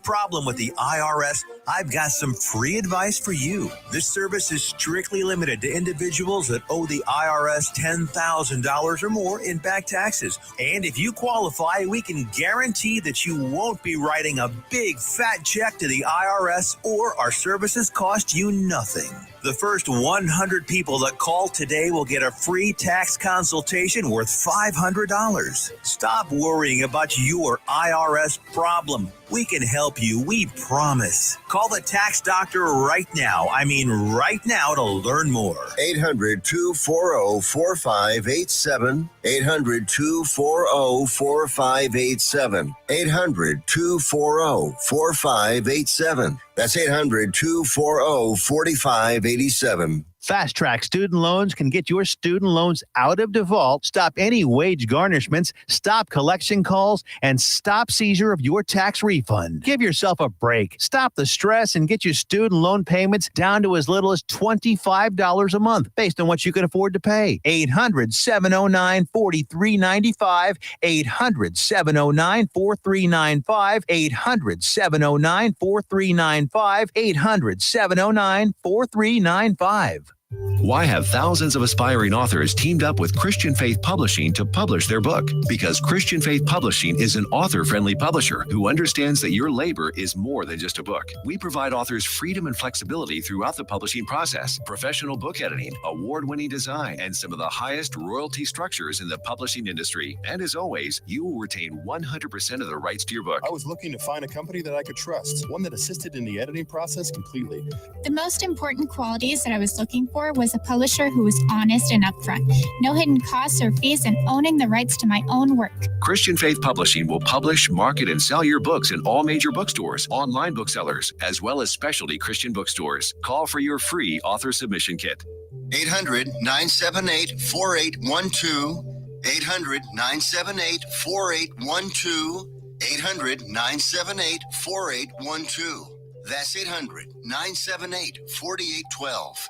Problem with the IRS, I've got some free advice for you. This service is strictly limited to individuals that owe the IRS $10,000 or more in back taxes. And if you qualify, we can guarantee that you won't be writing a big fat check to the IRS, or our services cost you nothing. The first 100 people that call today will get a free tax consultation worth $500. Stop worrying about your IRS problem. We can help you, we promise. Call the tax doctor right now. I mean right now, to learn more. 800-240-4587. 800-240-4587. 800-240-4587. That's 800-240-4587. Fast Track Student Loans can get your student loans out of default, stop any wage garnishments, stop collection calls, and stop seizure of your tax refund. Give yourself a break. Stop the stress and get your student loan payments down to as little as $25 a month based on what you can afford to pay. 800-709-4395. 800-709-4395. 800-709-4395. 800-709-4395. Why have thousands of aspiring authors teamed up with Christian Faith Publishing to publish their book? Because Christian Faith Publishing is an author-friendly publisher who understands that your labor is more than just a book. We provide authors freedom and flexibility throughout the publishing process, professional book editing, award-winning design, and some of the highest royalty structures in the publishing industry. And as always, you will retain 100% of the rights to your book. I was looking to find a company that I could trust, one that assisted in the editing process completely. The most important qualities that I was looking for was a publisher who was honest and upfront, no hidden costs or fees, and owning the rights to my own work. Christian Faith Publishing will publish, market, and sell your books in all major bookstores, online booksellers, as well as specialty Christian bookstores. Call for your free author submission kit. 800-978-4812. 800-978-4812. 800-978-4812. That's 800-978-4812.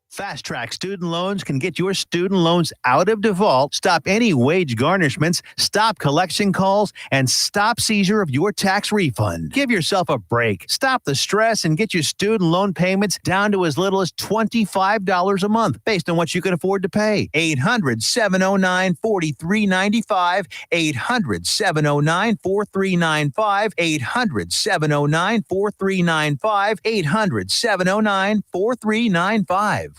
Fast Track Student Loans can get your student loans out of default, stop any wage garnishments, stop collection calls, and stop seizure of your tax refund. Give yourself a break. Stop the stress and get your student loan payments down to as little as $25 a month based on what you can afford to pay. 800-709-4395. 800-709-4395. 800-709-4395. 800-709-4395.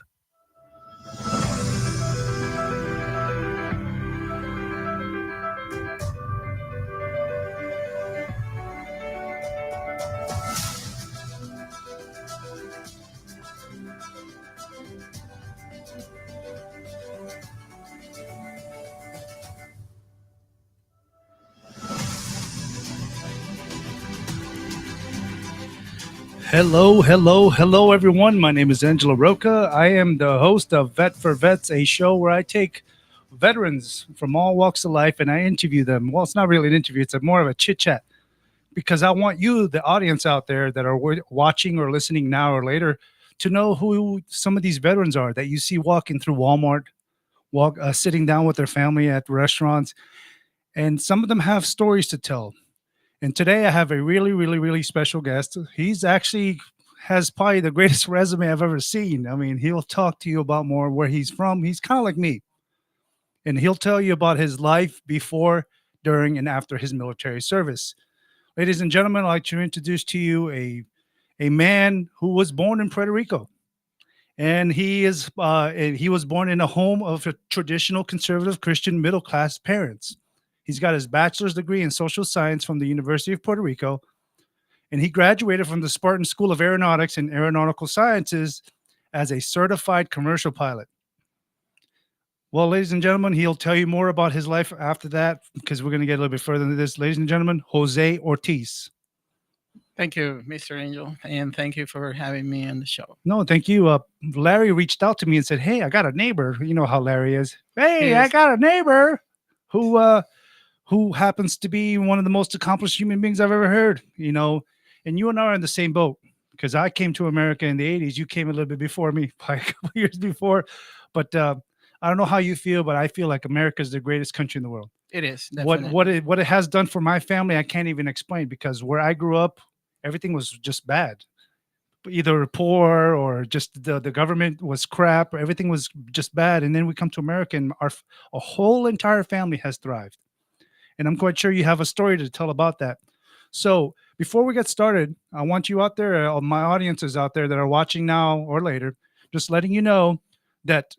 Hello, everyone. My name is Angelo Rocha. I am the host of Vet for Vets, a show where I take veterans from all walks of life and I interview them. Well, it's not really an interview. It's more of a chit-chat because I want you, the audience out there that are watching or listening now or later, to know who some of these veterans are that you see walking through Walmart, sitting down with their family at restaurants, and some of them have stories to tell. And today I have a really special guest. He's actually has probably the greatest resume I've ever seen. I mean, he'll talk to you about more where he's from. He's kind of like me. And he'll tell you about his life before, during, and after his military service. Ladies and gentlemen, I'd like to introduce to you a man who was born in Puerto Rico. And he was born in a home of a traditional conservative Christian middle-class parents. He's got his bachelor's degree in social science from the University of Puerto Rico, and he graduated from the Spartan School of Aeronautics and Aeronautical Sciences as a certified commercial pilot. Well, ladies and gentlemen, he'll tell you more about his life after that because we're going to get a little bit further into this. Ladies and gentlemen, Jose Ortiz. Thank you, Mr. Angel, and thank you for having me on the show. No, thank you. Larry reached out to me and said, hey, I got a neighbor. You know how Larry is. Hey, I got a neighbor who happens to be one of the most accomplished human beings I've ever heard, you know, and you and I are in the same boat because I came to America in the 80s. You came a little bit before me, by a couple years before. But I don't know how you feel, but I feel like America is the greatest country in the world. It is definitely. What it has done for my family, I can't even explain, because where I grew up, everything was just bad. Either poor or just the government was crap. Everything was just bad. And then we come to America, and a whole entire family has thrived. And I'm quite sure you have a story to tell about that. So before we get started, I want you out there, my audiences out there that are watching now or later, just letting you know that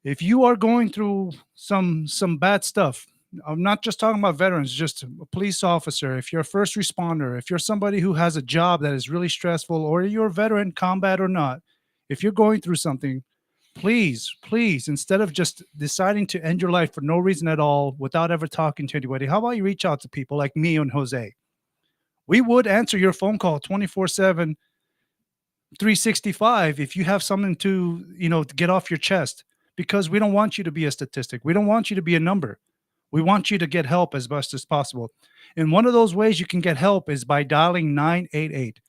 if you are going through some bad stuff, I'm not just talking about veterans, just a police officer, if you're a first responder, if you're somebody who has a job that is really stressful, or you're a veteran, combat or not, if you're going through something, please, instead of just deciding to end your life for no reason at all without ever talking to anybody, how about you reach out to people like me and Jose? We would answer your phone call 24/7, 365 if you have something to get off your chest, because we don't want you to be a statistic. We don't want you to be a number. We want you to get help as best as possible. And one of those ways you can get help is by dialing 988.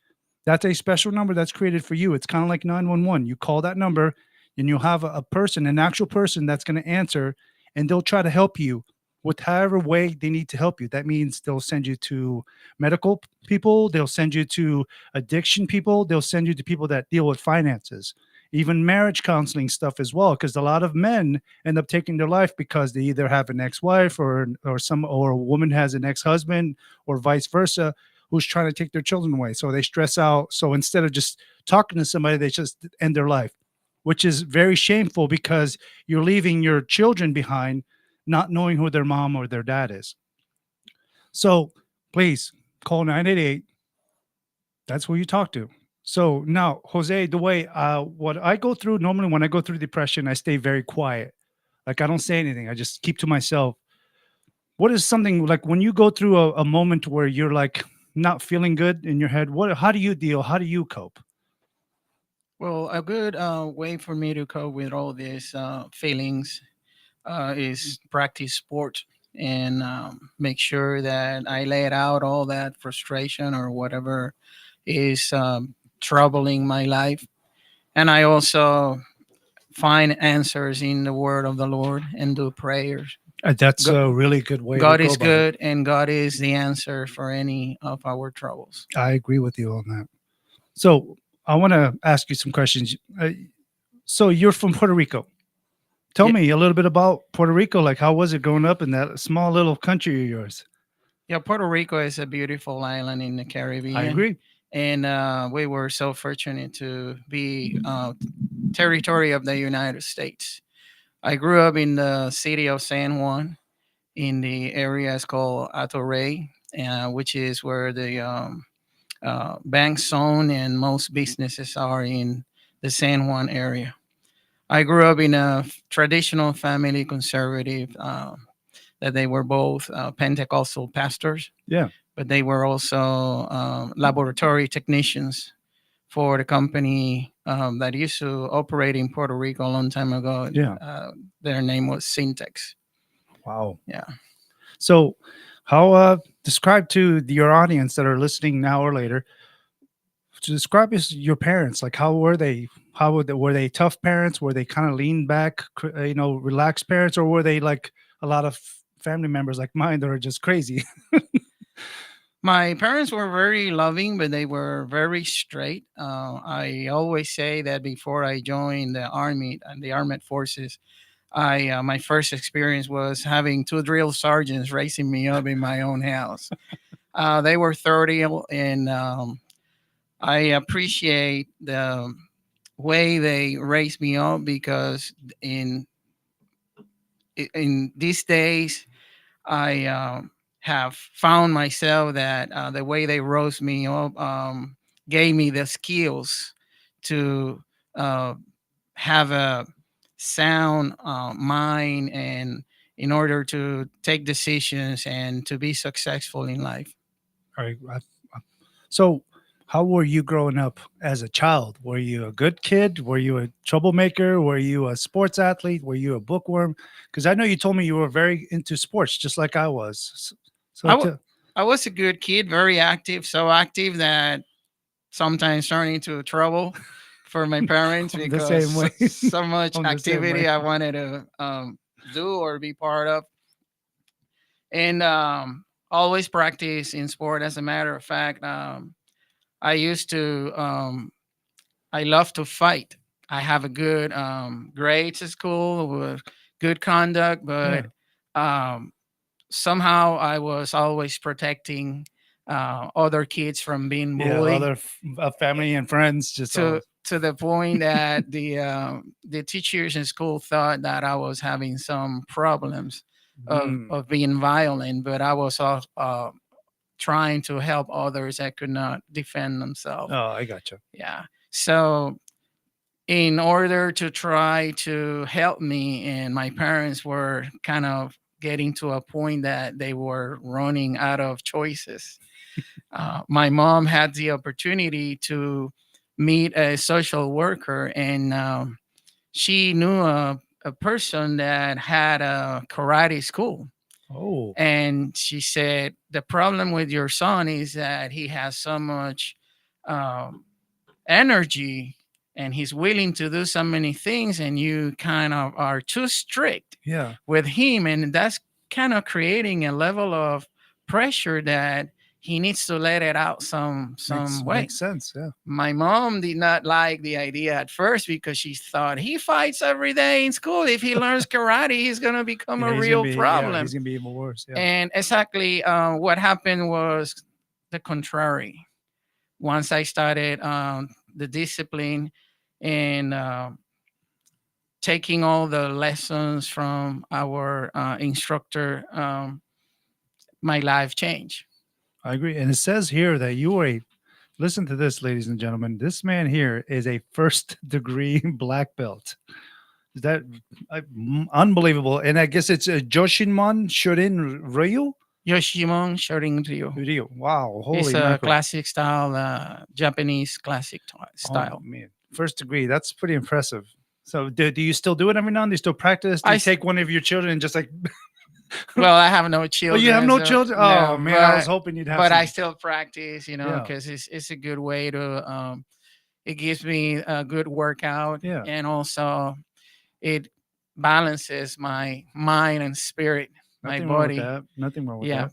That's a special number that's created for you. It's kind of like 911. You call that number and you'll have a person, an actual person that's going to answer, and they'll try to help you with however way they need to help you. That means they'll send you to medical people. They'll send you to addiction people. They'll send you to people that deal with finances, even marriage counseling stuff as well. Because a lot of men end up taking their life because they either have an ex-wife or a woman has an ex-husband, or vice versa, who's trying to take their children away. So they stress out. So instead of just talking to somebody, they just end their life, which is very shameful, because you're leaving your children behind not knowing who their mom or their dad is. So please call 988. That's who you talk to. So now, Jose, the way what I go through normally, when I go through depression, I stay very quiet. Like, I don't say anything. I just keep to myself. What is something like when you go through a moment where you're like not feeling good in your head? How do you deal? How do you cope? Well, a good way for me to cope with all these feelings is practice sport, and make sure that I lay it out, all that frustration or whatever is troubling my life. And I also find answers in the word of the Lord and do prayers. That's a really good way. God to go is about good, it. and God is the answer for any of our troubles. I agree with you on that. So I want to ask you some questions. So you're from Puerto Rico. Tell me a little bit about Puerto Rico. Like, how was it growing up in that small little country of yours? Yeah, Puerto Rico is a beautiful island in the Caribbean. I agree. And we were so fortunate to be territory of the United States. I grew up in the city of San Juan, in the area is called Atorrey, which is where the bank zone and most businesses are in the San Juan area. I grew up in a traditional family, conservative, that they were both Pentecostal pastors. Yeah. But they were also laboratory technicians for the company that used to operate in Puerto Rico a long time ago. Yeah. Their name was Syntex. Wow. Yeah. So how describe to your audience that are listening now or later, to describe your parents. Like, how were they? Were they tough parents? Were they kind of lean back, relaxed parents, or were they like a lot of family members like mine that are just crazy? My parents were very loving, but they were very straight. I always say that before I joined the army and the armed forces, my first experience was having two drill sergeants raising me up in my own house. They were 30, and I appreciate the way they raised me up, because in these days, I have found myself that the way they rose me up gave me the skills to have a sound mind, and in order to take decisions and to be successful in life. All right. So how were you growing up as a child? Were you a good kid? Were you a troublemaker? Were you a sports athlete? Were you a bookworm? Because I know you told me you were very into sports, just like I was. So I was a good kid, very active, so active that sometimes turned into trouble for my parents because the same way. so much activity I wanted to do or be part of. And always practice in sport. As a matter of fact, I used to, I love to fight. I have a good grades at school with good conduct, but um, somehow I was always protecting other kids from being Yeah, bullied other family and friends just all. to the point that the teachers in school thought that I was having some problems of being violent, but I was trying to help others that could not defend themselves. Oh, I gotcha. Yeah. So in order to try to help me, and my parents were kind of getting to a point that they were running out of choices. My mom had the opportunity to meet a social worker, and she knew a person that had a karate school. Oh, And she said, the problem with your son is that he has so much energy and he's willing to do so many things, and you kind of are too strict yeah. with him. And that's kind of creating a level of pressure that he needs to let it out some way. Makes sense. Yeah. My mom did not like the idea at first because she thought he fights every day in school. If he learns karate, he's going to become Yeah, a he's real gonna be, problem. Yeah, he's gonna be even worse. Yeah. And exactly what happened was the contrary. Once I started the discipline and taking all the lessons from our instructor, my life changed. I agree. And it says here that you are listen to this, ladies and gentlemen. This man here is a first degree black belt. Is that unbelievable? And I guess it's a Joshinmon Shorin Ryu? Yoshimon Shorin Ryu. Ryu. Wow. Holy It's a mackerel. classic style, Japanese classic style. Oh, man. First degree. That's pretty impressive. So do you still do it every now and then? Do you still practice? Do you take one of your children and just like... Well, I have no children. Oh, you have no children? Oh, No, man. I was hoping you'd have But some. I still practice, because it's a good way to... it gives me a good workout. Yeah. And also it balances my mind and spirit, Nothing my wrong body. with that. Nothing wrong with Yeah. that.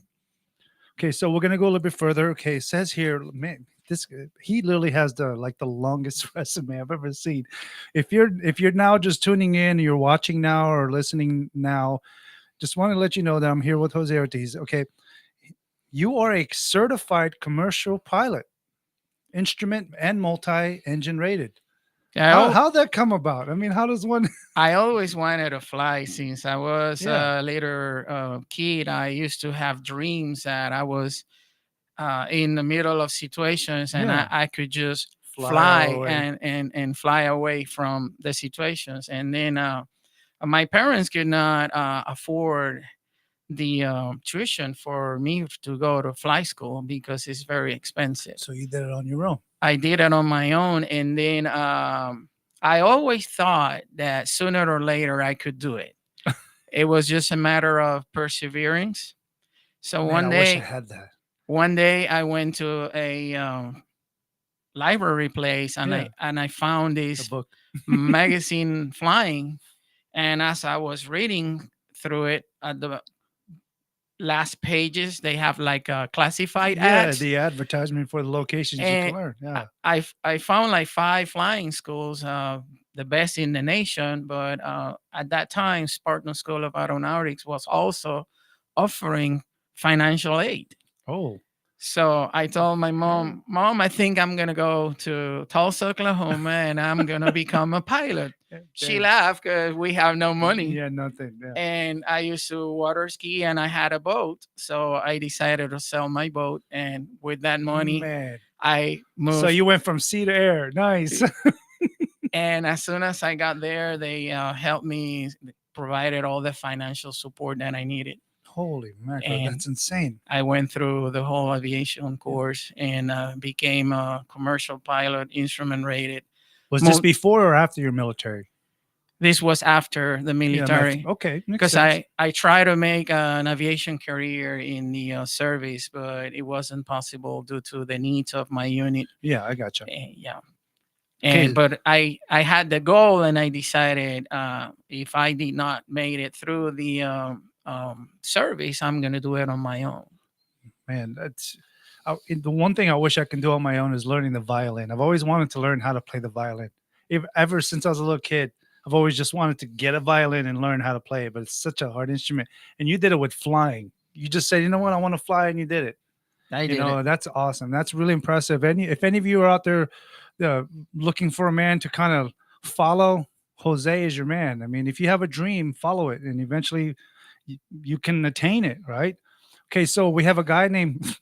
Okay, so we're gonna go a little bit further. Okay, it says here, man, he literally has the longest resume I've ever seen. If you're now just tuning in, you're watching now or listening now, just want to let you know that I'm here with Jose Ortiz. Okay, you are a certified commercial pilot, instrument and multi-engine rated. How'd that come about? I mean, how does one? I always wanted to fly since I was a little kid. I used to have dreams that I was in the middle of situations and I could just fly and fly away from the situations. And then my parents could not afford the tuition for me to go to fly school because it's very expensive. So you did it on your own. I did it on my own, and then I always thought that sooner or later I could do it. It was just a matter of perseverance. So Man, I wish I had that. One day I went to a library place and I found this book. magazine flying, and as I was reading through it at the last pages, they have like a classified ads. The advertisement for the locations you can learn. Yeah, I found like 5 flying schools, the best in the nation. But at that time, Spartan School of Aeronautics was also offering financial aid. Oh. So I told my mom, I think I'm going to go to Tulsa, Oklahoma, and I'm going to become a pilot. She laughed because we have no money. Yeah, nothing. Yeah. And I used to water ski and I had a boat. So I decided to sell my boat. And with that money, I moved. So you went from sea to air. Nice. And as soon as I got there, they helped me, provided all the financial support that I needed. Holy mackerel, that's insane. I went through the whole aviation course and became a commercial pilot, instrument rated. Was this before or after your military? This was after the military. Yeah, okay. Because I tried to make an aviation career in the service, but it wasn't possible due to the needs of my unit. Yeah, I gotcha. But I had the goal, and I decided if I did not make it through the service, I'm going to do it on my own. Man, the one thing I wish I can do on my own is learning the violin. I've always wanted to learn how to play the violin. Ever since I was a little kid, I've always just wanted to get a violin and learn how to play it, but it's such a hard instrument. And you did it with flying. You just said, you know what, I want to fly, and you did it. I did it. That's awesome. That's really impressive. If any of you are out there looking for a man to kind of follow, Jose is your man. I mean, if you have a dream, follow it, and eventually you can attain it, right? Okay, so we have a guy named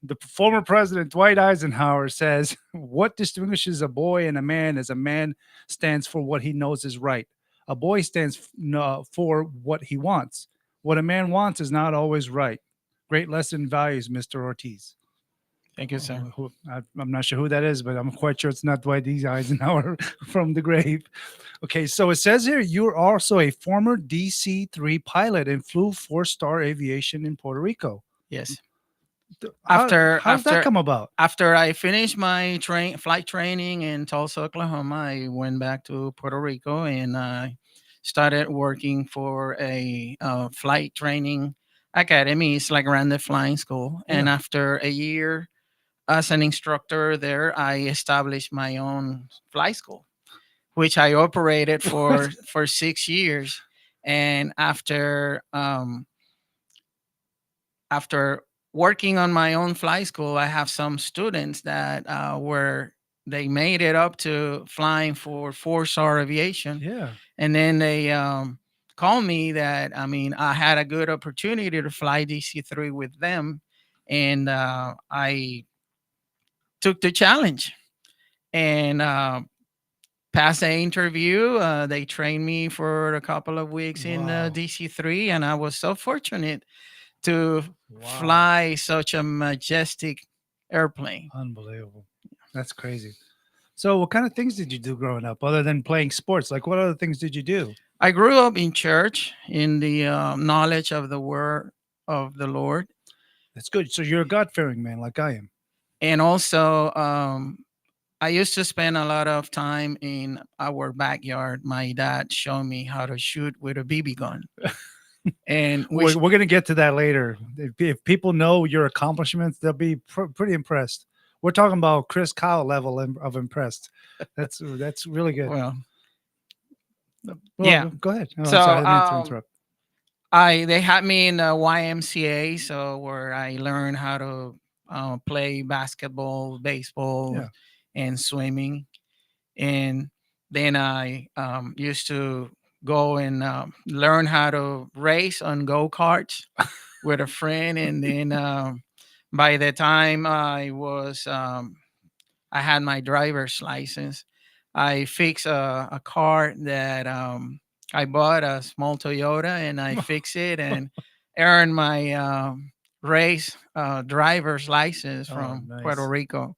the former president, Dwight Eisenhower, says, what distinguishes a boy and a man is a man stands for what he knows is right. A boy stands for what he wants. What a man wants is not always right. Great lesson values, Mr. Ortiz. Thank you, sir. I'm not sure who that is, but I'm quite sure it's not Dwight Eisenhower from the grave. Okay, so it says here you're also a former DC-3 pilot and flew 4-star aviation in Puerto Rico. Yes. How did that come about? After I finished my flight training in Tulsa, Oklahoma, I went back to Puerto Rico and I started working for a flight training academy. It's like around the flying school. Yeah. And after a year as an instructor there, I established my own flight school, which I operated for 6 years. And after working on my own flight school, I have some students that they made it up to flying for 4-star aviation. Yeah. And then they called me that, I had a good opportunity to fly DC-3 with them. And I took the challenge and passed the interview. They trained me for a couple of weeks in DC-3. And I was so fortunate to fly such a majestic airplane. Unbelievable. That's crazy. So what kind of things did you do growing up other than playing sports? Like what other things did you do? I grew up in church in the knowledge of the word of the Lord. That's good. So you're a God-fearing man like I am. And also, I used to spend a lot of time in our backyard. My dad showed me how to shoot with a BB gun. And we're going to get to that later. If people know your accomplishments, they'll be pretty impressed. We're talking about Chris Kyle level of impressed. That's really good. Well, yeah. Go ahead. Oh, so I didn't mean to interrupt. They had me in the YMCA, so where I learned how to play basketball, baseball, and swimming. And then I used to go and learn how to race on go-karts with a friend. And then by the time I had my driver's license, I fixed a car that I bought, a small Toyota, and I fixed it and earned my race driver's license from Puerto Rico.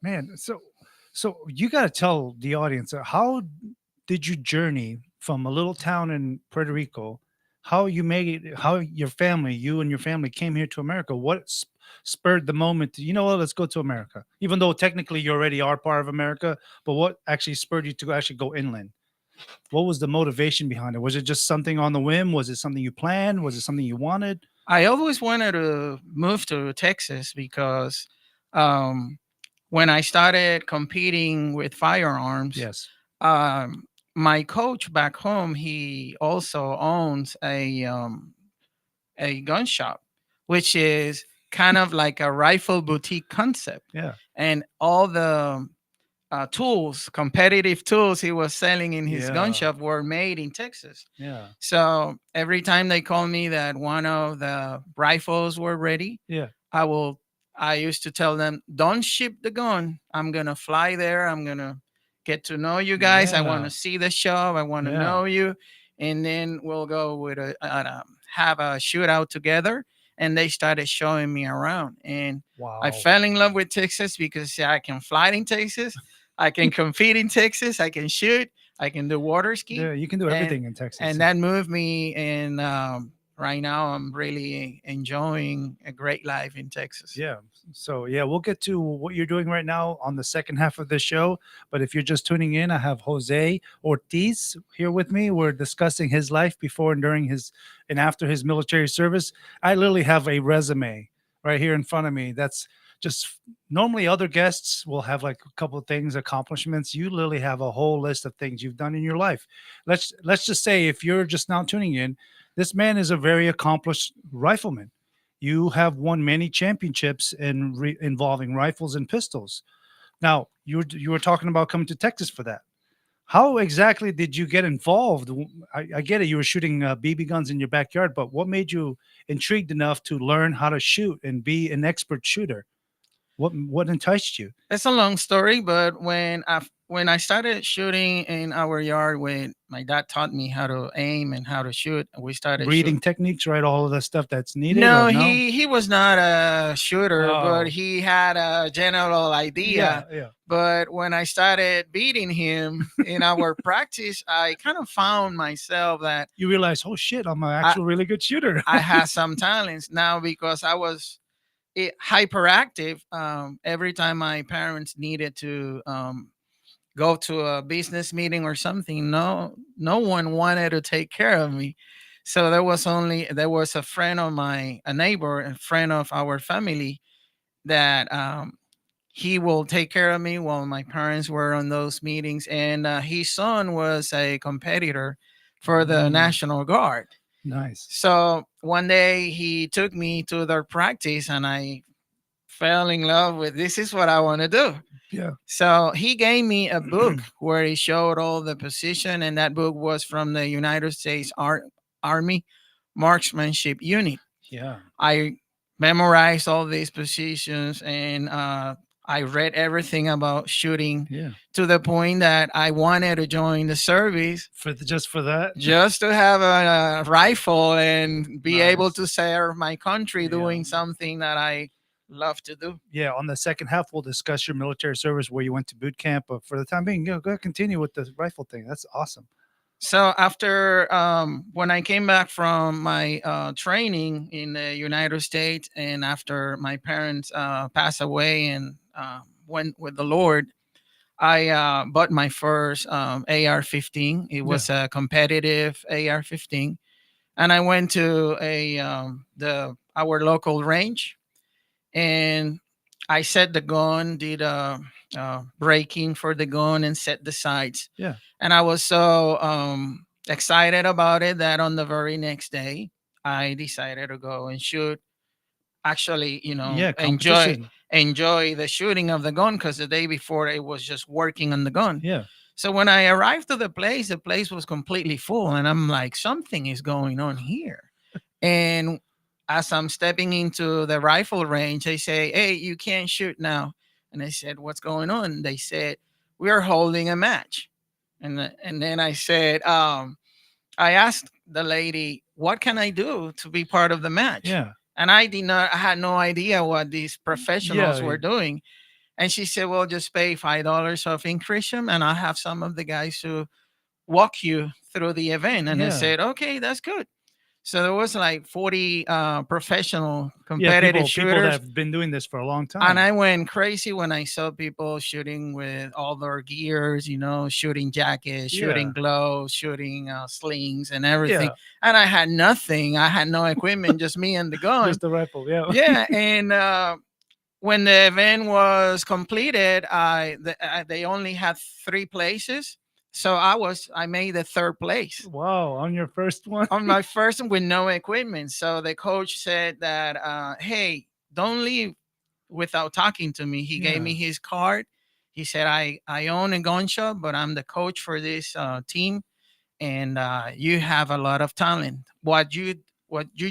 Man, so you got to tell the audience, how did you journey from a little town in Puerto Rico, how you made it, how you and your family came here to America? What spurred the moment to, let's go to America, even though technically you already are part of America, but what actually spurred you to actually go inland? What was the motivation behind it? Was it just something on the whim? Was it something you planned? Was it something you wanted? I always wanted to move to Texas because when I started competing with firearms, my coach back home, he also owns a gun shop, which is kind of like a rifle boutique concept. Yeah. And all the tools, competitive tools he was selling in his gun shop were made in Texas. Yeah. So every time they call me that one of the rifles were ready, I used to tell them, don't ship the gun. I'm going to fly there. I'm going to get to know you guys. I want to see the show. I want to know you. And then we'll go with have a shootout together. And they started showing me around. And I fell in love with Texas because I can fly in Texas. I can compete in Texas. I can shoot. I can do water ski. Yeah, you can do everything in Texas. And that moved me in right now I'm really enjoying a great life in Texas. Yeah. So yeah, we'll get to what you're doing right now on the second half of the show. But if you're just tuning in, I have Jose Ortiz here with me. We're discussing his life before and during his and after his military service. I literally have a resume right here in front of me. That's just normally other guests will have like a couple of things, accomplishments. You literally have a whole list of things you've done in your life. Let's just say if you're just now tuning in, this man is a very accomplished rifleman. You have won many championships involving rifles and pistols. Now, you were talking about coming to Texas for that. How exactly did you get involved? I get it. You were shooting BB guns in your backyard, but what made you intrigued enough to learn how to shoot and be an expert shooter? What enticed you? It's a long story, but when I started shooting in our yard, when my dad taught me how to aim and how to shoot, we started Reading shooting. techniques, right? All of the stuff that's needed. No, or no? he was not a shooter, Oh. but he had a general idea. Yeah. But when I started beating him in our practice, I kind of found myself that You realize, oh shit, I'm an actual really good shooter. I had some talents now because I was hyperactive. Every time my parents needed to go to a business meeting or something, no one wanted to take care of me. So there was a friend of a neighbor, a friend of our family that he will take care of me while my parents were on those meetings. And his son was a competitor for the National Guard. Nice. So one day he took me to their practice and I fell in love with this is what I want to do. Yeah. So he gave me a book where he showed all the position, and that book was from the United States Army Marksmanship Unit. Yeah. I memorized all these positions and I read everything about shooting to the point that I wanted to join the service Just for that. just to have a rifle and be Nice. able to serve my country doing something that I love to do. Yeah, on the second half, we'll discuss your military service where you went to boot camp. But for the time being, go ahead, continue with the rifle thing. That's awesome. So after when I came back from my training in the United States, and after my parents passed away and went with the Lord, I bought my first AR-15. It was a competitive AR-15, and I went to our local range, and I set the gun, did braking for the gun, and set the sights. Yeah. And I was so excited about it that on the very next day, I decided to go and shoot. Actually, enjoy the shooting of the gun, because the day before it was just working on the gun. Yeah. So when I arrived to the place was completely full, and I'm like, something is going on here. And as I'm stepping into the rifle range, they say, "Hey, you can't shoot now." And I said, "What's going on?" They said, "We are holding a match." And then I said, I asked the lady, "What can I do to be part of the match?" Yeah. And I had no idea what these professionals were doing. And she said, "Well, just pay $5 of increase, and I'll have some of the guys to walk you through the event." And I said, "Okay, that's good." So there was like 40 professional competitive shooters. People that have been doing this for a long time. And I went crazy when I saw people shooting with all their gears, shooting jackets, shooting gloves, shooting slings and everything. Yeah. And I had nothing. I had no equipment, just me and the gun. Just the rifle, yeah. Yeah. And when the event was completed, they only had 3 places. So I made the 3rd place. Wow, on your first one? On my first one with no equipment. So the coach said that, "Hey, don't leave without talking to me." He gave me his card. He said, I own a gun shop, but I'm the coach for this team. And you have a lot of talent. What you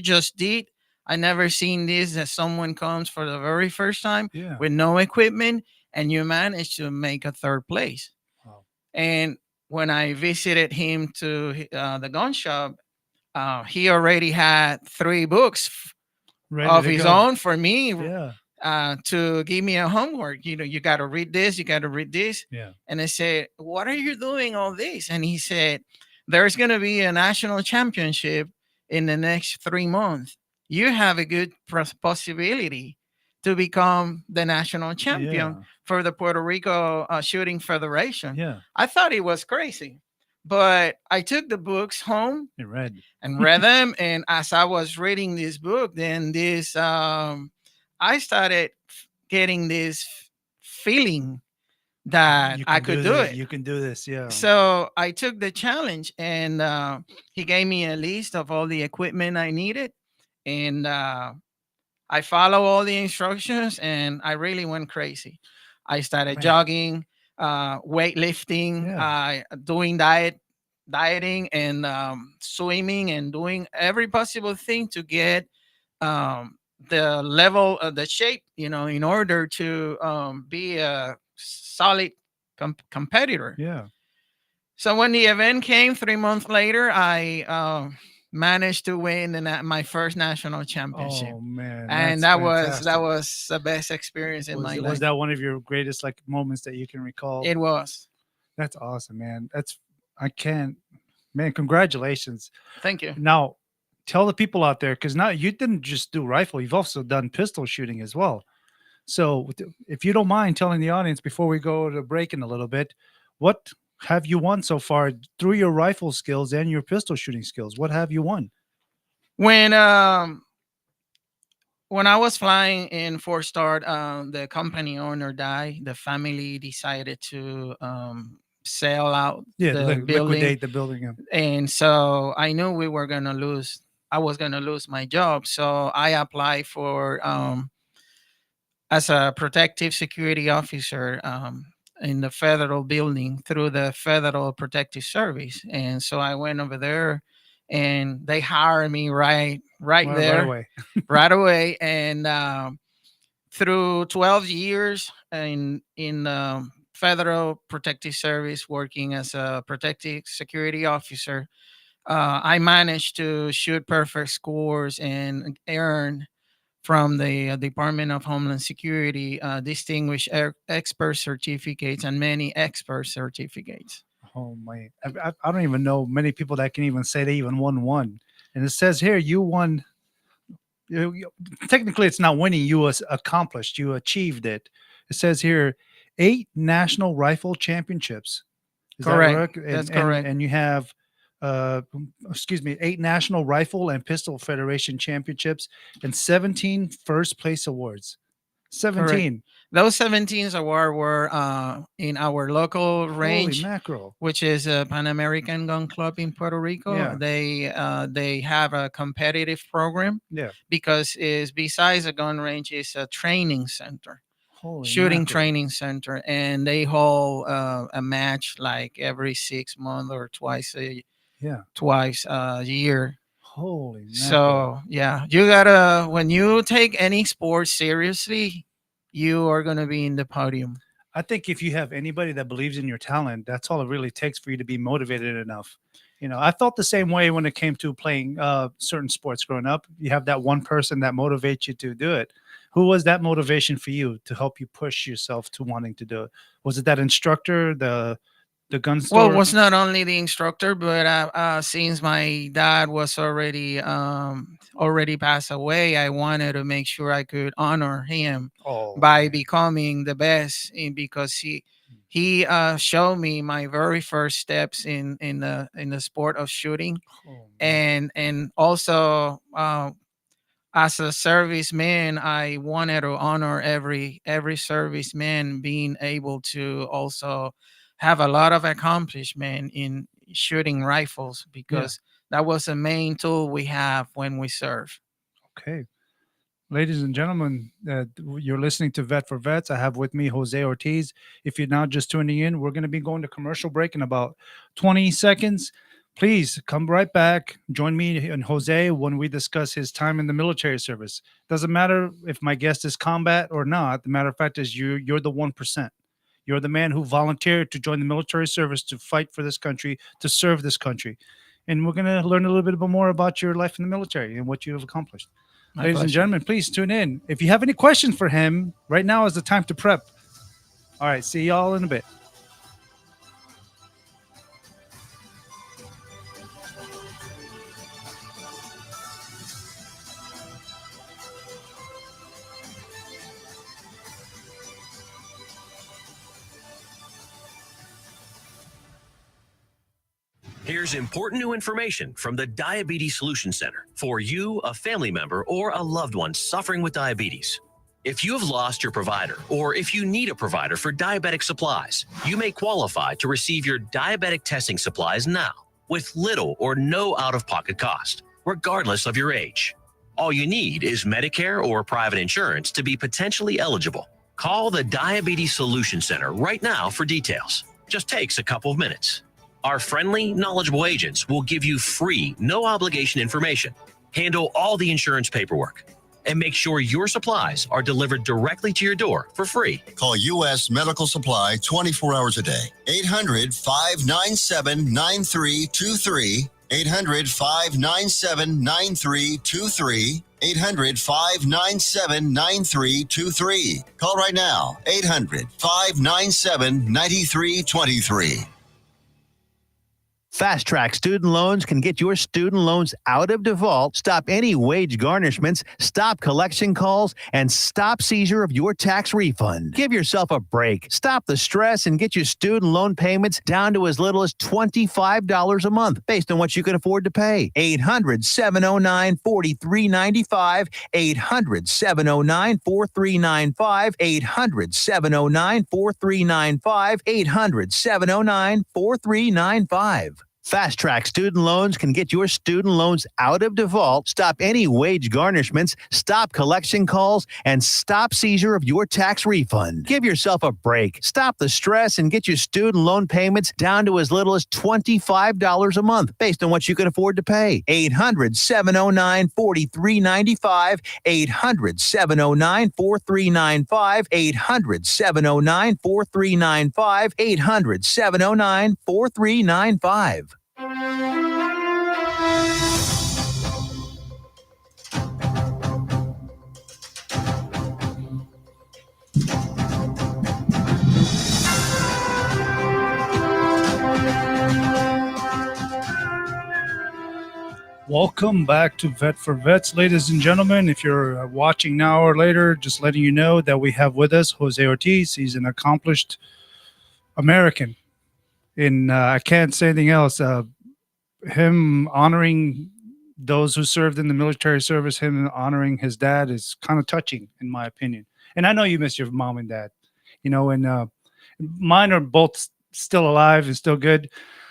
just did, I never seen this, that someone comes for the very first time with no equipment, and you managed to make a 3rd place. Wow. And when I visited him to the gun shop, he already had 3 books of his own for me to give me a homework. You got to read this, you got to read this. Yeah. And I said, "What are you doing all this?" And he said, "There's going to be a national championship in the next 3 months, you have a good possibility to become the national champion Yeah. for the Puerto Rico Shooting Federation. Yeah. I thought it was crazy, but I took the books home You read. and read them. And as I was reading this book, then I started getting this feeling that You I can could do do this. it. You can do this. Yeah. So I took the challenge, and he gave me a list of all the equipment I needed, and I follow all the instructions, and I really went crazy. I started Man. jogging, weightlifting, Yeah. doing dieting, and swimming, and doing every possible thing to get the level of the shape, in order to be a solid competitor. Yeah. So when the event came 3 months later, I managed to win my first national championship, Oh man, and that's that fantastic. was the best experience in my Was life. that one of your greatest like moments that you can recall? It was. That's awesome, man. I can't, man. Congratulations. Thank you. Now, tell the people out there, because now you didn't just do rifle; you've also done pistol shooting as well. So, if you don't mind telling the audience before we go to break in a little bit, what have you won so far through your rifle skills and your pistol shooting skills? What have you won? When I was flying in Fort Start, the company owner died. The family decided to sell out Yeah, the building, liquidate the building. Yeah. and so I knew we were gonna lose. I was gonna lose my job, so I applied for as a protective security officer in the federal building through the Federal Protective Service, and so I went over there, and they hired me right there, away. right away, and through 12 years in Federal Protective Service, working as a protective security officer, I managed to shoot perfect scores and earn from the Department of Homeland Security distinguished expert certificates and many expert certificates. Oh my! I don't even know many people that can even say they even won one. And it says here you won. Technically, it's not winning. You was accomplished. You achieved it. It says here 8 national rifle championships. Is Correct. that correct? That's correct. And you have, excuse me, 8 national rifle and pistol federation championships and 17 first place awards. 17. Those 17s award were in our local Holy range, mackerel! which is a Pan American Gun Club in Puerto Rico. Yeah. They have a competitive program Yeah. because is besides a gun range, is a training center, Holy shooting mackerel. training center, and they hold a match like every 6 months or twice a year. Holy mackerel. So yeah, you gotta, when you take any sport seriously, you are gonna be in the podium. I think if you have anybody that believes in your talent, that's all it really takes for you to be motivated enough. I felt the same way when it came to playing certain sports growing up. You have that one person that motivates you to do it. Who was that motivation for you to help you push yourself to wanting to do it? Was it that instructor, the gun store? Well, it was not only the instructor, but since my dad was already passed away, I wanted to make sure I could honor him by becoming the best, because he showed me my very first steps in the sport of shooting, and also as a serviceman, I wanted to honor every serviceman being able to also have a lot of accomplishment in shooting rifles, because that was the main tool we have when we serve. Okay. Ladies and gentlemen, you're listening to Vet for Vets. I have with me Jose Ortiz. If you're now just tuning in, we're going to be going to commercial break in about 20 seconds. Please come right back. Join me and Jose when we discuss his time in the military service. Doesn't matter if my guest is combat or not. The matter of fact is you're the 1%. You're the man who volunteered to join the military service to fight for this country, to serve this country. And we're going to learn a little bit more about your life in the military and what you have accomplished. My Ladies and pleasure. gentlemen, please tune in. If you have any questions for him, right now is the time to prep. All right, see y'all in a bit. Here's important new information from the Diabetes Solution Center for you, a family member, or a loved one suffering with diabetes. If you have lost your provider, or if you need a provider for diabetic supplies, you may qualify to receive your diabetic testing supplies now with little or no out-of-pocket cost, regardless of your age. All you need is Medicare or private insurance to be potentially eligible. Call the Diabetes Solution Center right now for details. Just takes a couple of minutes. Our friendly, knowledgeable agents will give you free, no-obligation information, handle all the insurance paperwork, and make sure your supplies are delivered directly to your door for free. Call U.S. Medical Supply 24 hours a day. 800-597-9323. 800-597-9323. 800-597-9323. Call right now. 800-597-9323. Fast Track Student Loans can get your student loans out of default, stop any wage garnishments, stop collection calls, and stop seizure of your tax refund. Give yourself a break. Stop the stress and get your student loan payments down to as little as $25 a month based on what you can afford to pay. 800-709-4395. 800-709-4395. 800-709-4395. 800-709-4395. Fast Track Student Loans can get your student loans out of default, stop any wage garnishments, stop collection calls, and stop seizure of your tax refund. Give yourself a break. Stop the stress and get your student loan payments down to as little as $25 a month based on what you can afford to pay. 800-709-4395. 800-709-4395. 800-709-4395. 800-709-4395. Welcome back to Vet for Vets, ladies and gentlemen. If you're watching now or later, just letting you know that we have with us Jose Ortiz. He's an accomplished American. I can't say anything else. Him honoring those who served in the military service, him honoring his dad is kind of touching, in my opinion. And I know you miss your mom and dad, and mine are both still alive and still good.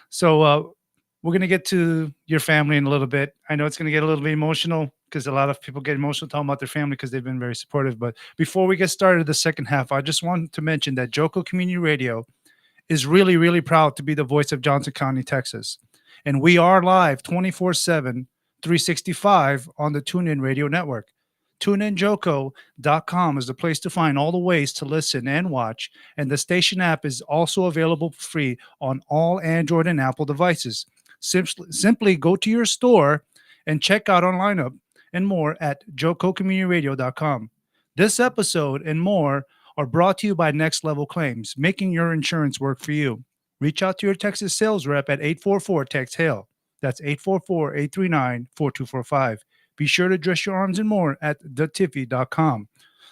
So we're going to get to your family in a little bit. I know it's going to get a little bit emotional because a lot of people get emotional talking about their family because they've been very supportive. But before we get started the second half, I just want to mention that Joco Community Radio is really, really proud to be the voice of Johnson County, Texas. And we are live 24/7, 365 on the TuneIn Radio Network. TuneInJoco.com is the place to find all the ways to listen and watch. And the station app is also available for free on all Android and Apple devices. Simply go to your store and check out our lineup and more at jococommunityradio.com. This episode and more are brought to you by Next Level Claims, making your insurance work for you. Reach out to your Texas sales rep at 844-TEX-HAIL. That's 844-839-4245. Be sure to dress your arms and more at thetiffy.com.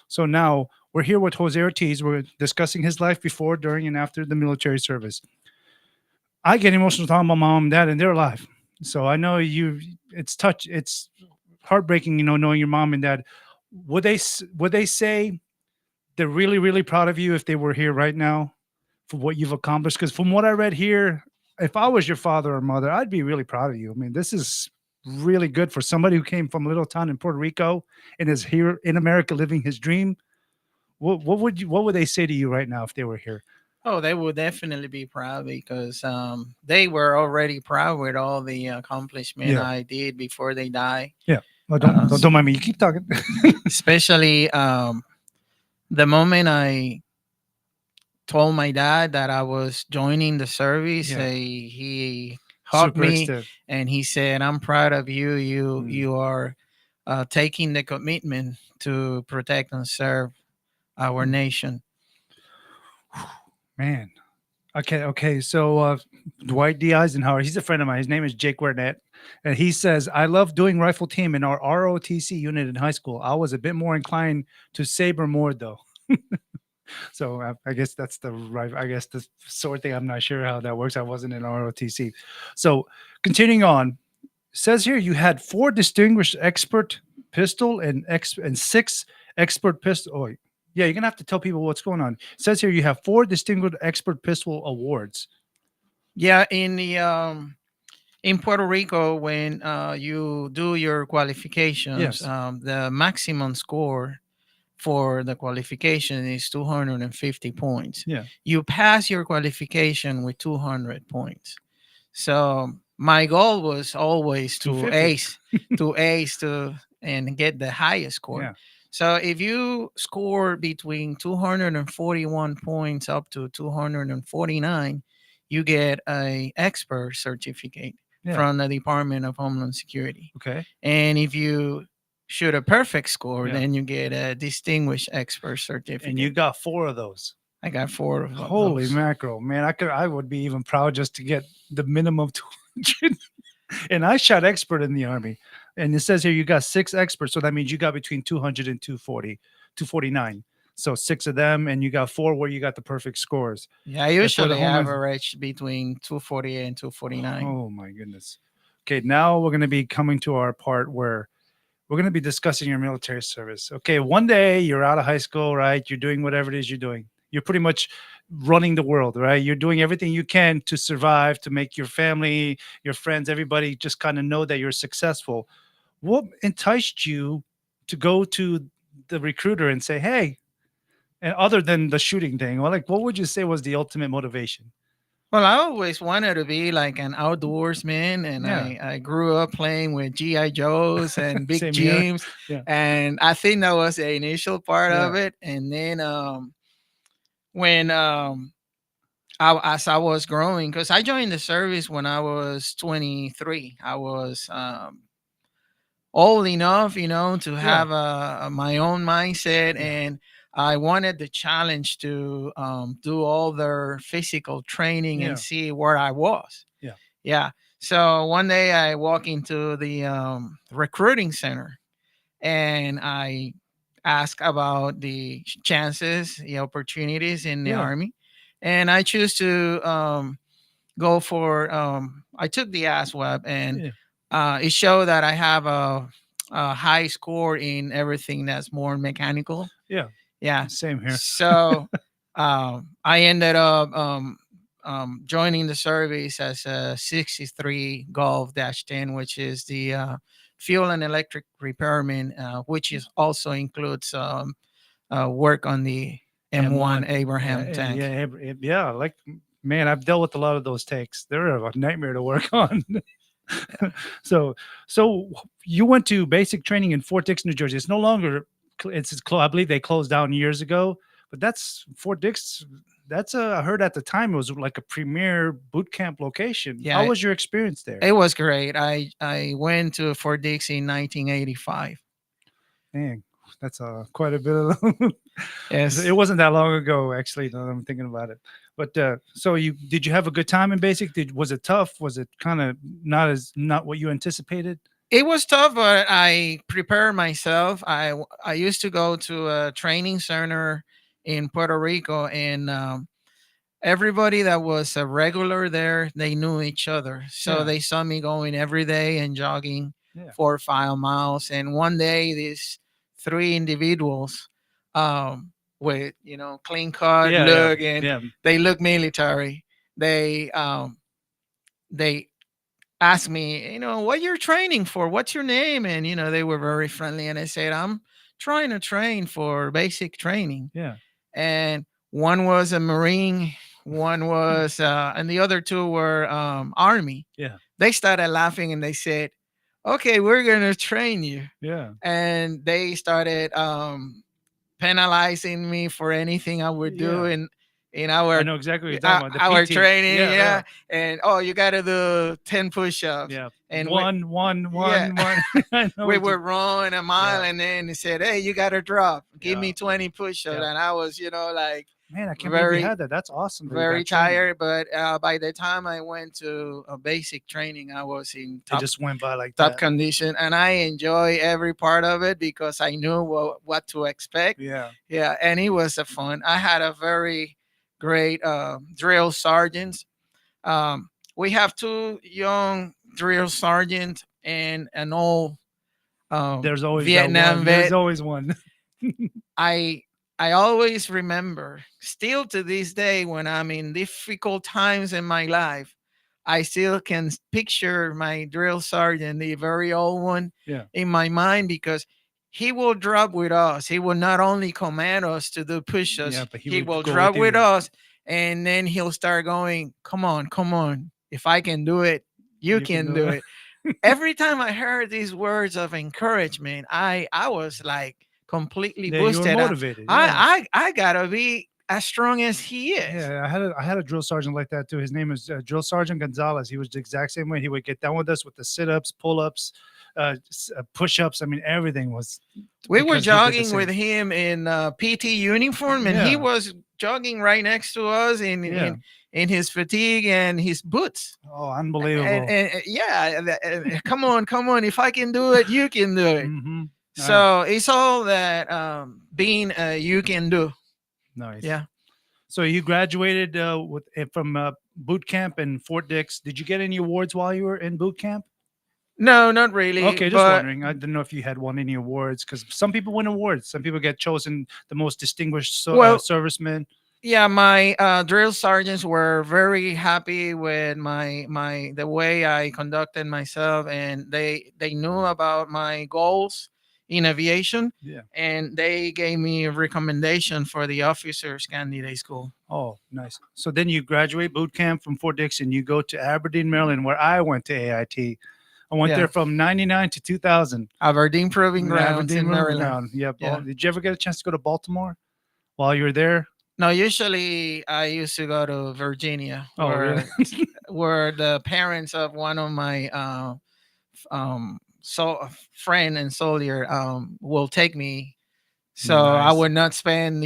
So now we're here with Jose Ortiz. We're discussing his life before, during, and after the military service. I get emotional talking about mom and dad, and they're alive. So I know it's heartbreaking, knowing your mom and dad. Would they say they're really, really proud of you if they were here right now for what you've accomplished? Because from what I read here, if I was your father or mother, I'd be really proud of you. I mean, this is really good for somebody who came from a little town in Puerto Rico and is here in America living his dream. What would they say to you right now if they were here? Oh, they would definitely be proud because they were already proud with all the accomplishment I did before they died. Yeah. Well, don't mind me. You keep talking. Especially the moment I told my dad that I was joining the service, he hugged me and he said, "I'm proud of you. You are taking the commitment to protect and serve our nation." Man. Okay. So Dwight D. Eisenhower, he's a friend of mine. His name is Jake Wernet. And he says, "I love doing rifle team in our ROTC unit in high school. I was a bit more inclined to saber more, though." So I guess that's the right. I guess the sort thing. I'm not sure how that works. I wasn't in ROTC. So continuing on, says here you had 4 distinguished expert pistol and 6 expert pistol. Oh, yeah, you're gonna have to tell people what's going on. It says here you have 4 distinguished expert pistol awards. Yeah, in Puerto Rico, when you do your qualifications, Yes. the maximum score for the qualification is 250 points. Yeah. You pass your qualification with 200 points. So my goal was always to 250. ace and get the highest score. Yeah. So if you score between 241 points up to 249, you get a expert certificate Yeah. from the Department of Homeland Security. Okay. And if you shoot a perfect score, Yeah. then you get a distinguished expert certificate. And you got 4 of those. I got 4 of Holy those. mackerel, man! I would be even proud just to get the minimum 200. And I shot expert in the Army, and it says here you got 6 experts, so that means you got between 200 and 240, 249. So 6 of them, and you got 4 where you got the perfect scores. Yeah, I for the usually Homeland- average between 248 and 249. Oh my goodness. Okay, now we're going to be coming to our part where we're going to be discussing your military service. Okay, one day you're out of high school, right? You're doing whatever it is you're doing. You're pretty much running the world, right? You're doing everything you can to survive, to make your family, your friends, everybody just kind of know that you're successful. What enticed you to go to the recruiter and say, hey, and other than the shooting thing, well, like, what would you say was the ultimate motivation? Well, I always wanted to be like an outdoorsman, and Yeah. I grew up playing with G.I. Joes and Big Same here. Jims, Yeah. and I think that was the initial part of Yeah. it. And then when as I was growing, because I joined the service when I was 23, I was old enough, to have my own mindset, Yeah. and I wanted the challenge to do all their physical training Yeah. and see where I was. Yeah. Yeah. So one day I walk into the recruiting center, and I ask about the chances, the opportunities in the Yeah. Army, and I choose to go for. I took the ASWAB, and it showed that I have a high score in everything that's more mechanical. Yeah. Yeah. Same here. So I ended up joining the service as a 63 Golf -10, which is the fuel and electric repairman, which is also includes work on the M1 Abraham tank. Yeah. Like, man, I've dealt with a lot of those tanks. They're a nightmare to work on. So you went to basic training in Fort Dix, New Jersey. It's no longer. I believe they closed down years ago. But that's Fort Dix. That's I heard at the time it was like a premier boot camp location. Yeah, How was your experience there? It was great. I went to Fort Dix in 1985. Dang, that's quite a bit of. Yes. It wasn't that long ago, actually. Now that I'm thinking about it. But so did you have a good time in basic? Was it tough? Was it kind of not what you anticipated? It was tough, but I prepared myself. I used to go to a training center in Puerto Rico, and everybody that was a regular there, they knew each other. So Yeah. they saw me going every day and jogging Yeah. 4 or 5 miles. And one day, these 3 individuals with clean cut look, and they look military. They asked me, what you're training for, what's your name? And they were very friendly, and I said, I'm trying to train for basic training. Yeah. And one was a Marine, one was and the other 2 were Army. Yeah. They started laughing, and they said, okay, we're gonna train you. Yeah. And they started penalizing me for anything I would do. Yeah. And in I our know exactly what you're talking about. our The PT. training, Yeah, yeah. And oh, you got to do 10 push-ups. yeah. And One. yeah, I know we what you- were rowing a mile, Yeah. and then he said, "Hey, you got to drop. Give Yeah. me 20 push-ups." Yeah. And I was, like Man, I can't believe very you had that. That's awesome. that you very got training. tired. But by the time I went to a basic training, I was in They just went by like top that. condition, and I enjoy every part of it because I knew what to expect. Yeah. Yeah, and it was a fun. I had a very great drill sergeants. We have two young drill sergeants and an old There's always that Vietnam one. vet. There's always one. I always remember, still to this day, when I'm in difficult times in my life, I still can picture my drill sergeant, the very old one, Yeah. in my mind because he will drop with us. He will not only command us to do push-ups, Yeah, but he he would will go drop with with you. us, and then he'll start going, "Come on, come on. If I can do it, you can do it." Every time I heard these words of encouragement, I was like completely Yeah, you were boosted. motivated. Yeah. I gotta be as strong as he is. Yeah, I had a drill sergeant like that too. His name is Drill Sergeant Gonzalez. He was the exact same way. He would get down with us with the sit-ups, pull-ups, push-ups. I mean, everything was. We were because he did the jogging same. with him in PT uniform, and he Yeah. was jogging right next to us Yeah. in his fatigue and his boots. Oh, unbelievable. And yeah, come on, come on. If I can do it, you can do it. Mm-hmm. So it's all that being you can do. Nice. Yeah. So you graduated from boot camp in Fort Dix. Did you get any awards while you were in boot camp? No, not really. Okay, just but wondering. I didn't know if you had won any awards because some people win awards. Some people get chosen the most distinguished serviceman. Yeah, my drill sergeants were very happy with the way I conducted myself, and they knew about my goals in aviation. Yeah. And they gave me a recommendation for the officers candidate school. Oh, nice. So then you graduate boot camp from Fort Dix and you go to Aberdeen, Maryland, where I went to AIT. I went there from 99 to 2000. Aberdeen Proving Grounds in Maryland. Yeah. Yeah. Did you ever get a chance to go to Baltimore while you were there? No, usually I used to go to Virginia, Oh, really? where the parents of one of my friend and soldier will take me. So I Nice. would not spend,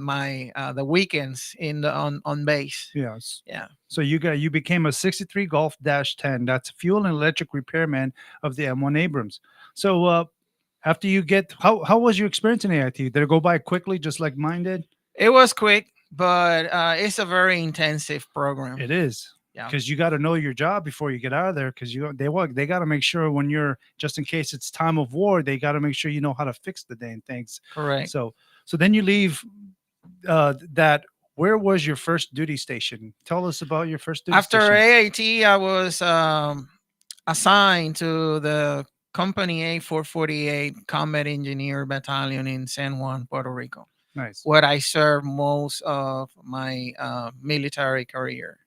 my the weekends on base. Yes. Yeah. So you became a 63 Golf -10. That's fuel and electric repairman of the M1 Abrams. So after you get how was your experience in AIT? Did it go by quickly, just like mine did? It was quick, but it's a very intensive program. It is. Yeah. Because you got to know your job before you get out of there. Because they got to make sure when you're, just in case it's time of war, they got to make sure you know how to fix the dang things. Correct. So then you leave that. Where was your first duty station? Tell us about your first duty After station. AIT, I was assigned to the Company A448 Combat Engineer Battalion in San Juan, Puerto Rico. Nice. Where I served most of my military career.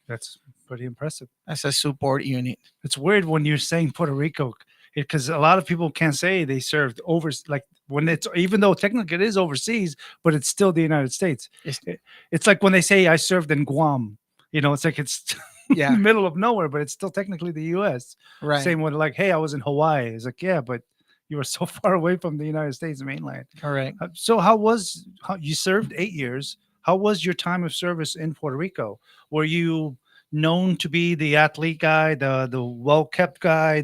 That's pretty impressive. As a support unit. It's weird when you're saying Puerto Rico, because a lot of people can't say they served like when it's, even though technically it is overseas, but it's still the United States. It's like when they say I served in Guam, it's like it's in the middle of nowhere, but it's still technically the U.S. Right. Same with like, hey, I was in Hawaii. It's like, yeah, but you were so far away from the United States mainland. Correct. So how you served 8 years? How was your time of service in Puerto Rico? Were you known to be the athlete guy, the well-kept guy?